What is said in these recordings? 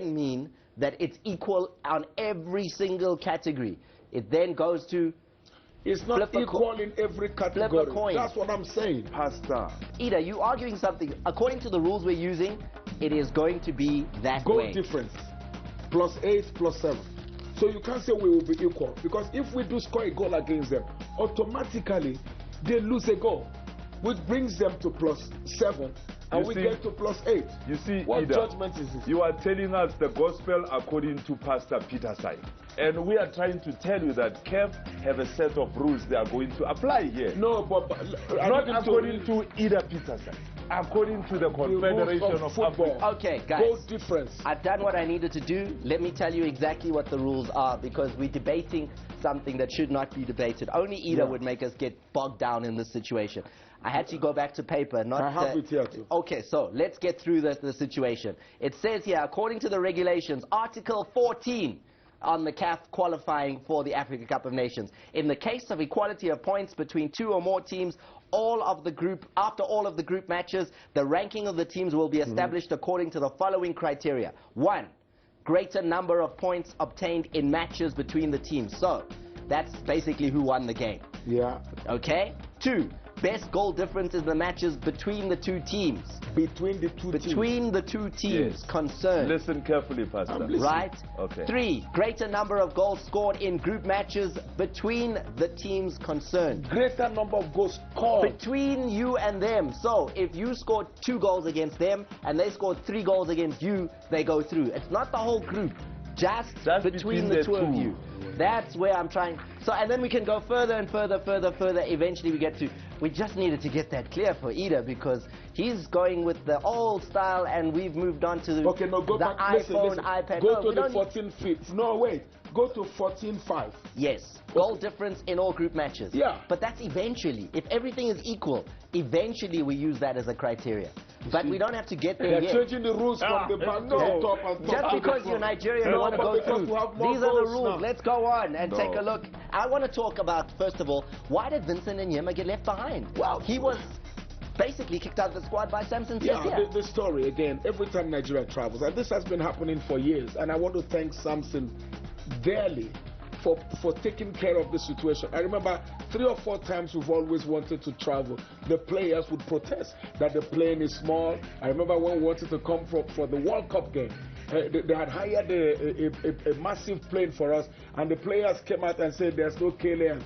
mean that it's equal on every single category. It then goes to it's not equal in every category. That's what I'm saying. Pastor. Ida, you arguing something. According to the rules we're using, it is going to be that way. Goal difference. +8, +7. So you can't say we will be equal. Because if we do score a goal against them, automatically they lose a goal, which brings them to +7. And we get to +8. You see, what Ida, judgment is this? You are telling us the gospel according to Pastor Peter's side. And we are trying to tell you that CAF have a set of rules they are going to apply here. No, but not according to Ida Peter's side. According to the Confederation of Football. Okay, guys. Goal difference. I've done what I needed to do. Let me tell you exactly what the rules are, because we're debating something that should not be debated. Only Ida would make us get bogged down in this situation. I had to go back to paper. I have it here too. Okay, so let's get through the situation. It says here, according to the regulations, Article 14 on the CAF qualifying for the Africa Cup of Nations. In the case of equality of points between two or more teams, after all of the group matches, the ranking of the teams will be established according to the following criteria. 1, greater number of points obtained in matches between the teams. So, that's basically who won the game. Yeah. Okay? 2, best goal difference in the matches between the two teams. Between the two teams concerned. Listen carefully, Pastor. Right? Okay. 3, greater number of goals scored in group matches between the teams concerned. Greater number of goals scored between you and them. So if you scored 2 goals against them and they scored 3 goals against you, they go through. It's not the whole group. Just between the two of you. That's where I'm trying. So, and then we can go further and further. Eventually we get to, we just needed to get that clear for Ida, because he's going with the old style and we've moved on to the iPhone, iPad. Go to the 14 feet. No, wait. Go to 14.5. Yes. Goal difference in all group matches. Yeah. But that's eventually. If everything is equal, eventually we use that as a criteria. But we don't have to get there yet. They're changing the rules from the back to the top and top. Just because you're Nigerian, you want to go through. These are the rules. Let's go on and take a look. I want to talk about, first of all, why did Vincent Nyema get left behind? Well, he was basically kicked out of the squad by Samson Siasia. Yeah, the story, again, every time Nigeria travels, and this has been happening for years, and I want to thank Samson dearly for taking care of the situation. I remember 3 or 4 times we've always wanted to travel. The players would protest that the plane is small. I remember when we wanted to come for the World Cup game. They had hired a massive plane for us, and the players came out and said there's no KLM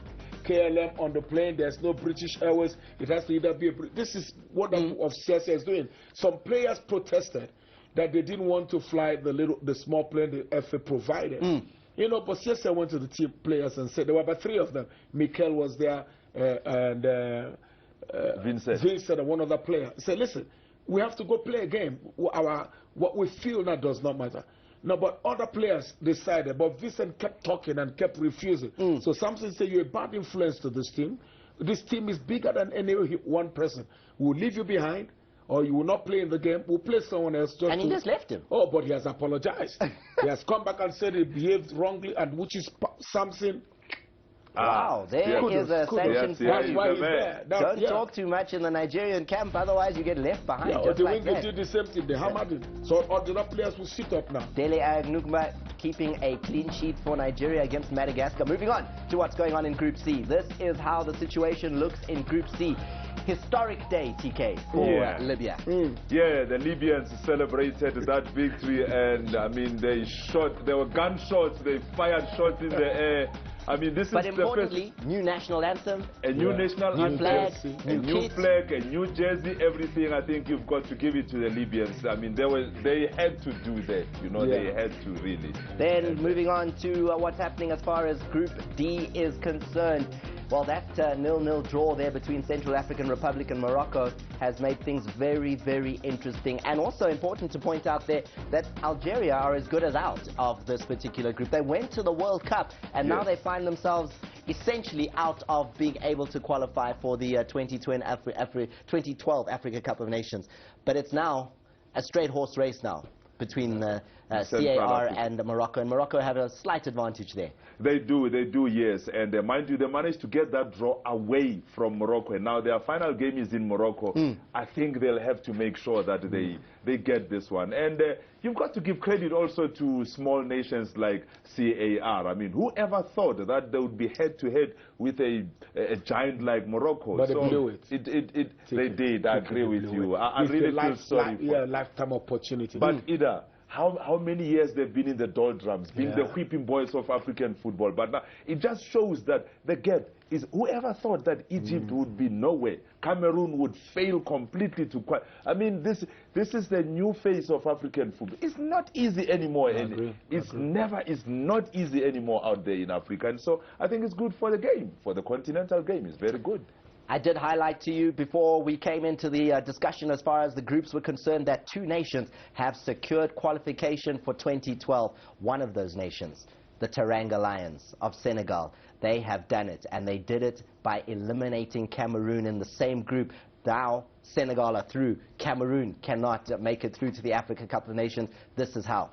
on the plane, there's no British Airways, it has to either be this is what of CSA is doing. Some players protested that they didn't want to fly the small plane the FA provided. You know, but CSA went to the team players and said there were about 3 of them. Mikel was there and Vincent and one other player. Said, listen, we have to go play a game. What we feel now does not matter. No, but other players decided, but Vincent kept talking and kept refusing. So Samson said, you're a bad influence to this team. This team is bigger than any one person. We'll leave you behind, or you will not play in the game. We'll play someone else. And he just left him. Oh, but he has apologized. He has come back and said he behaved wrongly, and which is Samson. Wow, there is a sanction. That's why he's there. Don't talk too much in the Nigerian camp, otherwise you get left behind. Yeah, or the Wingate did the same thing. They hammered him. So all the other players will sit up now. Dele Agnugba keeping a clean sheet for Nigeria against Madagascar. Moving on to what's going on in Group C. This is how the situation looks in Group C. Historic day, TK, for Libya. Yeah, the Libyans celebrated that victory, and I mean, there were gunshots, they fired shots in the air. I mean, this but is importantly, new national anthem, a new national new anthem, flag, a new flag, a new jersey, everything. I think you've got to give it to the Libyans. I mean, they had to do that, you know, they had to really. Then moving on to what's happening as far as Group D is concerned. Well, that 0-0 draw there between Central African Republic and Morocco has made things very, very interesting. And also important to point out there that Algeria are as good as out of this particular group. They went to the World Cup, and now they find themselves essentially out of being able to qualify for the 2012 Africa Cup of Nations. But it's now a straight horse race now between CAR and Morocco. And Morocco have a slight advantage there. They do, yes. And mind you, they managed to get that draw away from Morocco. And now their final game is in Morocco. I think they'll have to make sure that they get this one. And you've got to give credit also to small nations like CAR. I mean, whoever thought that they would be head-to-head with a giant like Morocco? But they blew it. They did. I agree with you. I really feel sorry for them. Lifetime opportunity. But Ida, how many years they've been in the doldrums, being the whipping boys of African football. But now it just shows that the gap is, whoever thought that Egypt would be nowhere, Cameroon would fail completely to quite. I mean, this is the new face of African football. It's not easy anymore. It's not easy anymore out there in Africa. And so I think it's good for the game, for the continental game. It's very good. I did highlight to you before we came into the discussion as far as the groups were concerned that 2 nations have secured qualification for 2012. One of those nations, the Teranga Lions of Senegal, they have done it, and they did it by eliminating Cameroon in the same group. Now Senegal are through. Cameroon cannot make it through to the Africa Cup of Nations. This is how.